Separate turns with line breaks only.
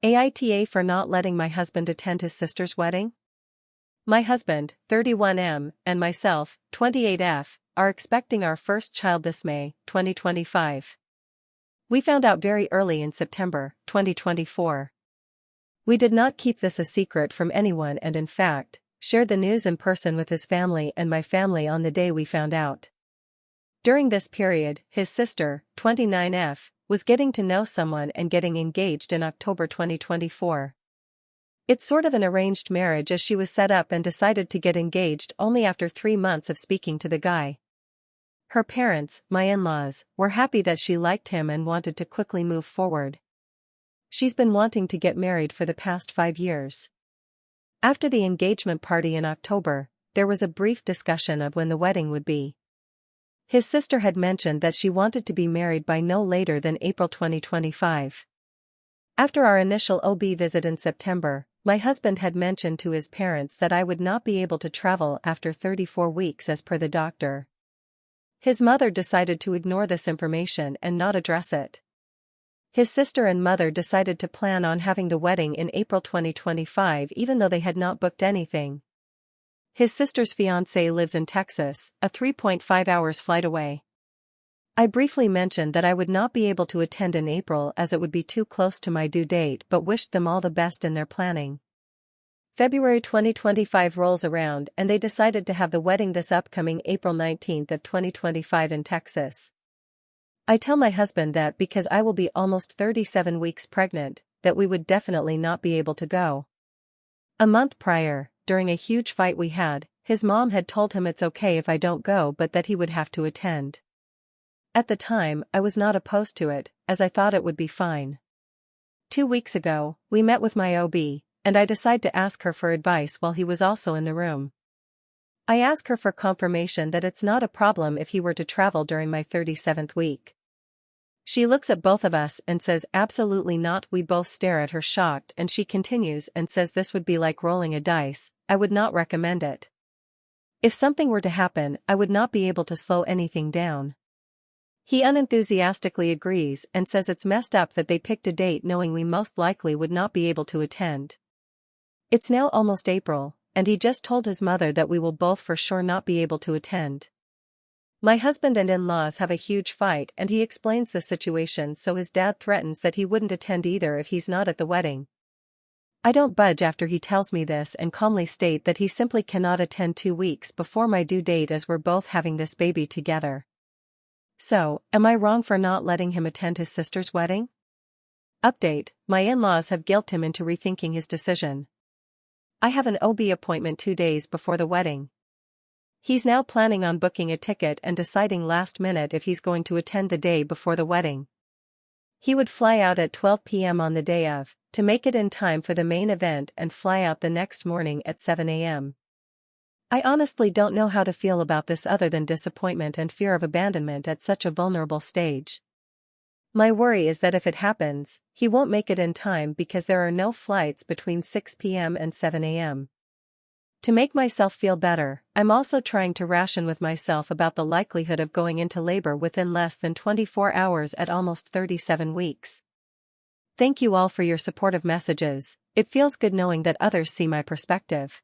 AITA for not letting my husband attend his sister's wedding? My husband, 31M, and myself, 28F, are expecting our first child this May, 2025. We found out very early in September, 2024. We did not keep this a secret from anyone and in fact, shared the news in person with his family and my family on the day we found out. During this period, his sister, 29F, was getting to know someone and getting engaged in October 2024. It's sort of an arranged marriage as she was set up and decided to get engaged only after 3 months of speaking to the guy. Her parents, my in-laws, were happy that she liked him and wanted to quickly move forward. She's been wanting to get married for the past 5 years. After the engagement party in October, there was a brief discussion of when the wedding would be. His sister had mentioned that she wanted to be married by no later than April 2025. After our initial OB visit in September, my husband had mentioned to his parents that I would not be able to travel after 34 weeks as per the doctor. His mother decided to ignore this information and not address it. His sister and mother decided to plan on having the wedding in April 2025 even though they had not booked anything. His sister's fiancé lives in Texas, a 3.5 hours flight away. I briefly mentioned that I would not be able to attend in April as it would be too close to my due date but wished them all the best in their planning. February 2025 rolls around and they decided to have the wedding this upcoming April 19th of 2025 in Texas. I tell my husband that because I will be almost 37 weeks pregnant, that we would definitely not be able to go. A month prior, during a huge fight we had, his mom had told him it's okay if I don't go but that he would have to attend. At the time, I was not opposed to it, as I thought it would be fine. 2 weeks ago, we met with my OB, and I decided to ask her for advice while he was also in the room. I ask her for confirmation that it's not a problem if he were to travel during my 37th week. She looks at both of us and says absolutely not. We both stare at her shocked and she continues and says this would be like rolling a dice, I would not recommend it. If something were to happen, I would not be able to slow anything down. He unenthusiastically agrees and says it's messed up that they picked a date knowing we most likely would not be able to attend. It's now almost April, and he just told his mother that we will both for sure not be able to attend. My husband and in-laws have a huge fight and he explains the situation so his dad threatens that he wouldn't attend either if he's not at the wedding. I don't budge after he tells me this and calmly state that he simply cannot attend 2 weeks before my due date as we're both having this baby together. So, am I wrong for not letting him attend his sister's wedding? Update: my in-laws have guilted him into rethinking his decision. I have an OB appointment 2 days before the wedding. He's now planning on booking a ticket and deciding last minute if he's going to attend the day before the wedding. He would fly out at 12 p.m. on the day of, to make it in time for the main event and fly out the next morning at 7 a.m. I honestly don't know how to feel about this other than disappointment and fear of abandonment at such a vulnerable stage. My worry is that if it happens, he won't make it in time because there are no flights between 6 p.m. and 7 a.m. To make myself feel better, I'm also trying to ration with myself about the likelihood of going into labor within less than 24 hours at almost 37 weeks. Thank you all for your supportive messages. It feels good knowing that others see my perspective.